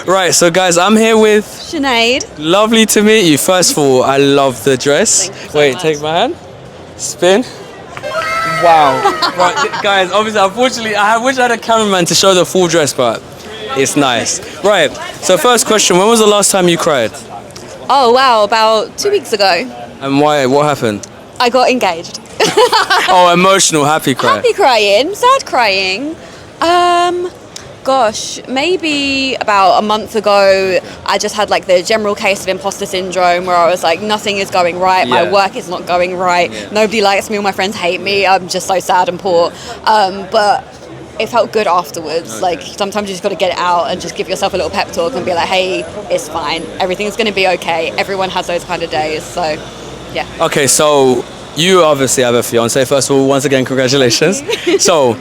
Right, so guys, I'm here with... Sinead. Lovely to meet you. First of all, I love the dress. Thank you so Wait, much. take my hand. Spin. Wow. Right, guys, obviously, unfortunately, I wish I had a cameraman to show the full dress, but it's nice. Right, so first question, when was the last time you cried? Oh wow, about 2 weeks ago, And why? What happened? I got engaged. Oh, emotional, happy cry. Happy crying, sad crying. Gosh, maybe about a month ago, I just had like the general case of imposter syndrome where I was like, nothing is going right, my Yeah. work is not going right, Yeah. nobody likes me, all my friends hate me, I'm just so sad and poor. But it felt good afterwards. Okay. Like sometimes you just got to get it out and just give yourself a little pep talk and be like, hey, it's fine, everything's going to be okay. Everyone has those kind of days, so yeah. Okay, so you obviously have a fiance. First of all, once again, congratulations. So,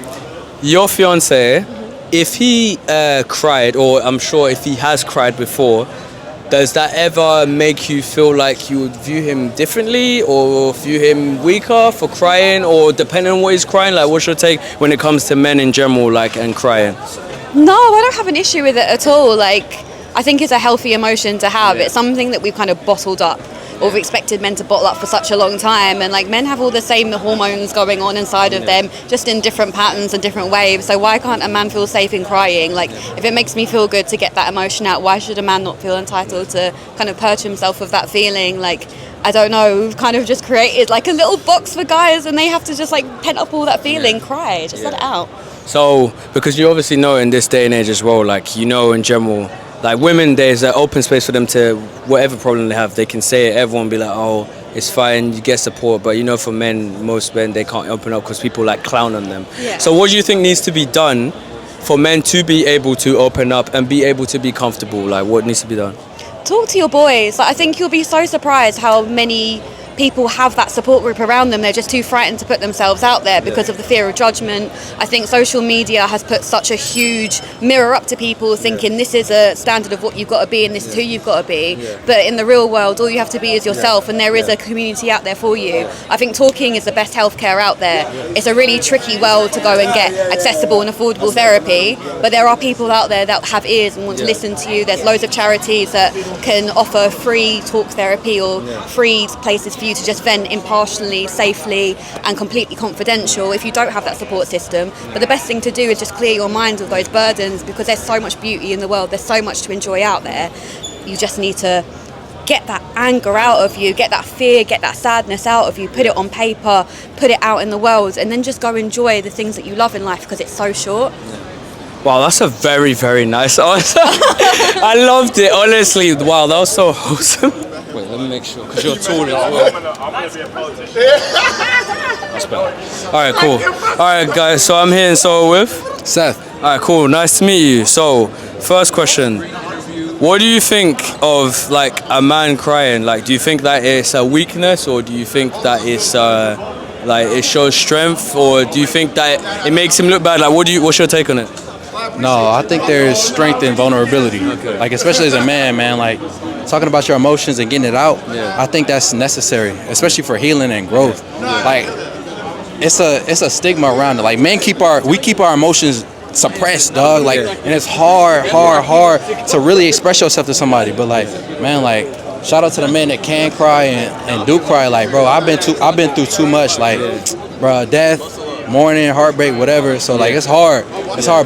your fiance, if he cried, or I'm sure if he has cried before, does that ever make you feel like you would view him differently or view him weaker for crying, or depending on what he's crying? Like, what's your take when it comes to men in general, like, and crying? No, I don't have an issue with it at all. Like, I think it's a healthy emotion to have. Yeah. It's something that we've kind of bottled up, or we've expected men to bottle up for such a long time. And like, men have all the same hormones going on inside of them, just in different patterns and different waves. So why can't a man feel safe in crying? Like, if it makes me feel good to get that emotion out, why should a man not feel entitled to kind of purge himself of that feeling? Like, I don't know, we've kind of just created like a little box for guys and they have to just like pent up all that feeling, cry, just let it out. So, because you obviously know in this day and age as well, like, you know, in general, like women, there's an open space for them to, whatever problem they have, they can say it, everyone be like, oh, it's fine, you get support. But you know, for men, most men, they can't open up because people like clown on them. Yeah. So what do you think needs to be done for men to be able to open up and be able to be comfortable? Like, what needs to be done? Talk to your boys. Like, I think you'll be so surprised how many people have that support group around them. They're just too frightened to put themselves out there because of the fear of judgment. I think social media has put such a huge mirror up to people thinking this is a standard of what you've got to be and this is who you've got to be. But in the real world, all you have to be is yourself, and there is a community out there for you. I think talking is the best healthcare out there. It's a really tricky world to go and get accessible and affordable therapy, but there are people out there that have ears and want to listen to you. There's loads of charities that can offer free talk therapy or free places for you to just vent impartially, safely and completely confidential if you don't have that support system. But the best thing to do is just clear your mind of those burdens, because there's so much beauty in the world, there's so much to enjoy out there. You just need to get that anger out of you, get that fear, get that sadness out of you, put it on paper, put it out in the world, and then just go enjoy the things that you love in life, because it's so short. Wow, that's a very, very nice answer. I loved it, honestly. Wow, that was so wholesome. Wait, let me make sure, because you're tall as well. I'm gonna be a politician. That's better. Alright, cool. Alright, guys, so I'm here in Soho with Seth. Alright, cool. Nice to meet you. So, first question. What do you think of, like, a man crying? Like, do you think that it's a weakness, or do you think that it's, like, it shows strength, or do you think that it makes him look bad? Like, what's your take on it? No, I think there's strength in vulnerability. Okay. Like, especially as a man, like, talking about your emotions and getting it out, Yeah. I think that's necessary, especially for healing and growth. Like, it's a stigma around it. Like, men keep our emotions suppressed, dog. Like, and it's hard to really express yourself to somebody. But like, man, like, shout out to the men that can cry and do cry. Like, bro, I've been through too much. Like, bro, death, mourning, heartbreak, whatever. So like, it's hard.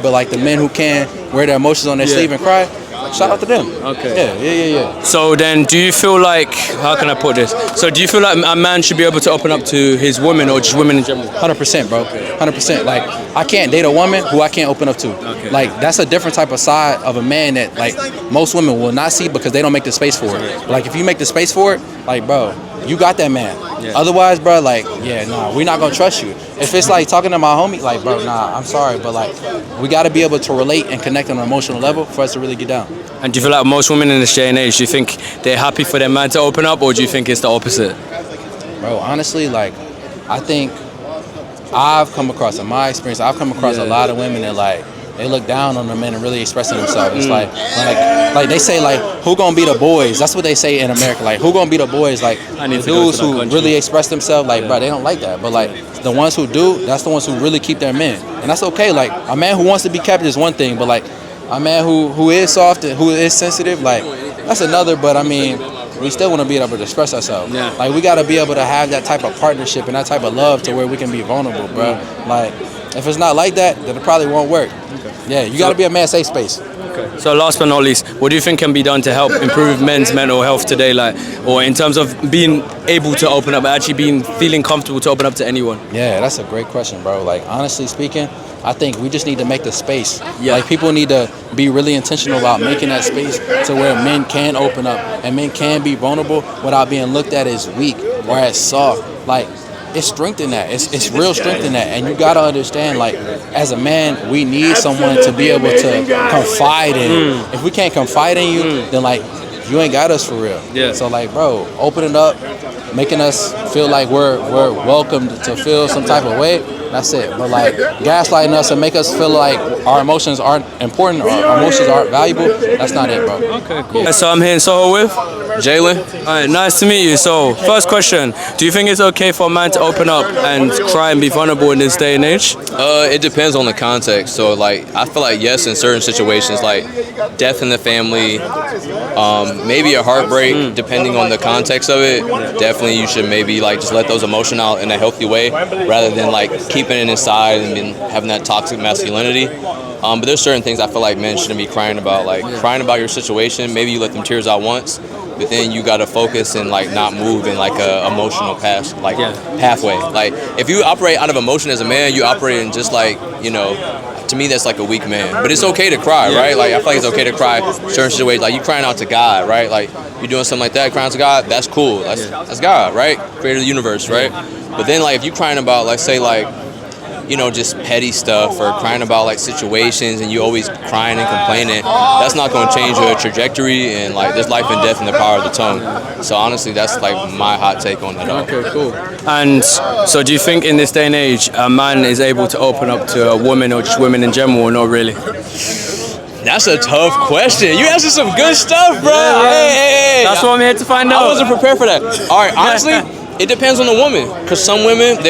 But like, the men who can wear their emotions on their sleeve and cry, shout out to them. Okay. Yeah. So then, do you feel like, how can I put this? So do you feel like a man should be able to open up to his woman, or just women in general? 100%, bro. 100%. Like, I can't date a woman who I can't open up to. Okay. Like, that's a different type of side of a man that, like, most women will not see because they don't make the space for it. Like, if you make the space for it, like, bro, you got that man. Yeah. Otherwise, bro, like, yeah, nah, we're not gonna trust you. If it's like talking to my homie, like, bro, nah, I'm sorry, but like, we gotta be able to relate and connect on an emotional level for us to really get down. And do you feel like most women in this day and age, do you think they're happy for their man to open up, or do you think it's the opposite? Bro, honestly, like, I think I've come across, in my experience, I've come across a lot of women that, like, they look down on the men and really expressing themselves. It's like they say, like, who gonna be the boys? That's what they say in America. Like, who gonna be the boys? Like, I need the to go dudes to that who country. really express themselves, like, bro, they don't like that. But like, the ones who do, that's the ones who really keep their men. And that's okay. Like, a man who wants to be kept is one thing, but like, a man who is soft and who is sensitive, like that's another. But I mean, we still want to be able to express ourselves. Yeah. Like we got to be able to have that type of partnership and that type of love to where we can be vulnerable, bro. Like if it's not like that, then it probably won't work. Yeah, you got to be a man safe space. So last but not least, what do you think can be done to help improve men's mental health today, like, or in terms of being able to open up, actually feeling comfortable to open up to anyone? Yeah, that's a great question, bro. Like honestly speaking, I think we just need to make the space. Yeah. Like people need to be really intentional about making that space to where men can open up and men can be vulnerable without being looked at as weak or as soft. Like it's strength in that. It's real strength in that. And you gotta understand, like, as a man, we need someone to be able to confide in. If we can't confide in you, then like you ain't got us for real. Yeah. So like, bro, opening up, making us feel like we're welcomed to feel some type of way. That's it. But like gaslighting us and make us feel like our emotions aren't important or our emotions aren't valuable, that's not it, bro. Okay, cool. So I'm here in Soho with Jalen. All right, nice to meet you. So first question, do you think it's okay for a man to open up and cry and be vulnerable in this day and age? It depends on the context. So like I feel like yes, in certain situations like death in the family, maybe a heartbreak, depending on the context of it, definitely you should maybe like just let those emotions out in a healthy way rather than like keeping it inside and having that toxic masculinity. But there's certain things I feel like men shouldn't be crying about, like crying about your situation. Maybe you let them tears out once, but then you gotta focus and like not move in like a emotional pathway. Like if you operate out of emotion as a man, you operate in just like, you know, to me that's like a weak man. But it's okay to cry, right? Like I feel like it's okay to cry certain situations. Like you crying out to God, right? Like you're doing something like that, crying out to God, that's cool. That's God, right? Creator of the universe, right? But then like if you crying about like say like, you know, just petty stuff or crying about like situations and you always crying and complaining, that's not going to change your trajectory. And like there's life and death in the power of the tongue. So honestly, that's like my hot take on it all. Okay, cool. And so do you think in this day and age a man is able to open up to a woman or just women in general or not really? That's a tough question. You asking some good stuff, bro. Hey. That's what I'm here to find out. I wasn't prepared for that. All right, honestly, it depends on the woman. Because some women,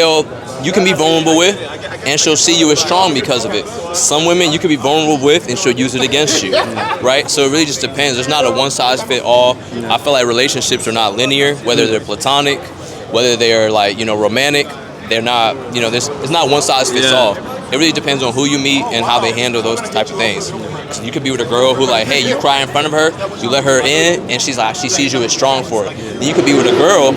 you can be vulnerable with, and she'll see you as strong because of it. Some women you can be vulnerable with, and she'll use it against you, right? So it really just depends. There's not a one-size-fit-all. I feel like relationships are not linear, whether they're platonic, whether they're like, you know, romantic. They're not, you know, it's not one-size-fits-all. It really depends on who you meet and how they handle those type of things. So you could be with a girl who like, hey, you cry in front of her, you let her in, and she's like, she sees you as strong for it. Then you could be with a girl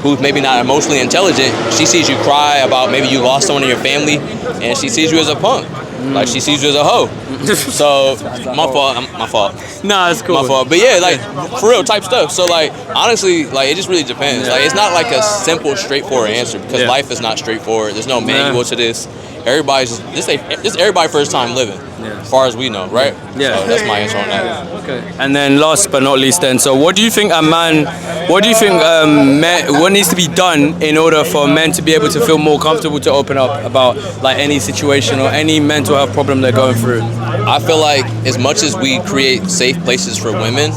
who's maybe not emotionally intelligent. She sees you cry about maybe you lost someone in your family, and she sees you as a punk. Like she sees you as a hoe. So my fault. Nah, it's cool. My fault. But yeah, like for real type stuff. So like honestly, like it just really depends. Like it's not like a simple, straightforward answer because life is not straightforward. There's no manual to this. Everybody's this everybody's first time living, as far as we know, right? Yeah. So that's my answer on that. Okay. And then last but not least, then, so what do you think what needs to be done in order for men to be able to feel more comfortable to open up about like any situation or any mental health problem they're going through? I feel like as much as we create safe places for women,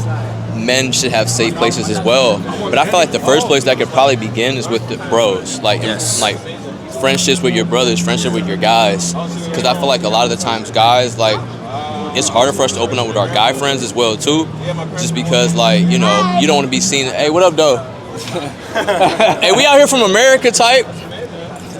men should have safe places as well. But I feel like the first place that could probably begin is with the bros, like friendships with your brothers, friendship with your guys. Because I feel like a lot of the times guys, like, it's harder for us to open up with our guy friends as well too, just because like, you know, you don't want to be seen, hey, what up though? Hey, we out here from America type.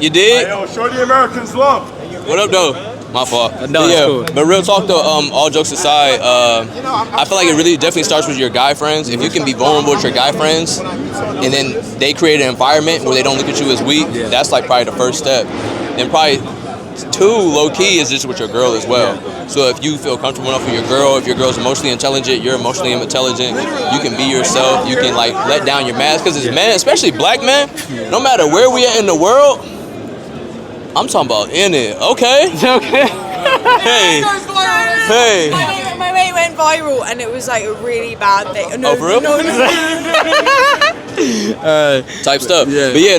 You did? Yo, show the Americans love. What up though? My fault. No, it's cool. But real talk though, all jokes aside, I feel like it really definitely starts with your guy friends. If you can be vulnerable with your guy friends, and then they create an environment where they don't look at you as weak, that's like probably the first step. Then probably two, low key, is just with your girl as well. So if you feel comfortable enough with your girl, if your girl's emotionally intelligent, you're emotionally intelligent, you can be yourself, you can like let down your mask. Because as men, especially black men, no matter where we are in the world, I'm talking about in it, okay? Okay. Hey. My mate went viral and it was like a really bad thing. No, Oh, for real? No. Type stuff. Yeah. But yeah,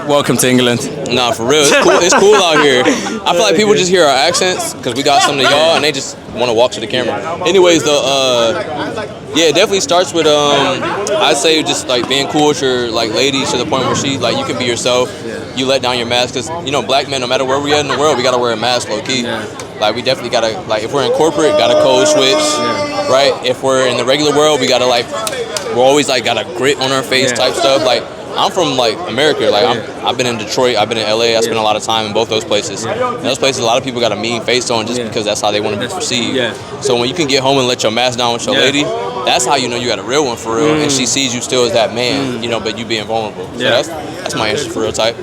Welcome to England. nah, for real. It's cool out here. I feel like people just hear our accents because we got something to y'all and they just want to walk to the camera. Anyways, though, Yeah, it definitely starts with I'd say just like being cool with your like lady to the point where she like you can be yourself. You let down your mask because black men, no matter where we at in the world, we gotta wear a mask low key. Like we definitely gotta like if we're in corporate, gotta code switch, right? If we're in the regular world, we gotta like we're always like got a grit on our face type stuff. Like I'm from like America. Like I've been in Detroit. I've been in LA. I spent a lot of time in both those places. In those places, a lot of people got a mean face on just because that's how they want to be perceived. So when you can get home and let your mask down with your lady, that's how you know you got a real one for real. And she sees you still as that man, but you being vulnerable. So that's my answer for real type.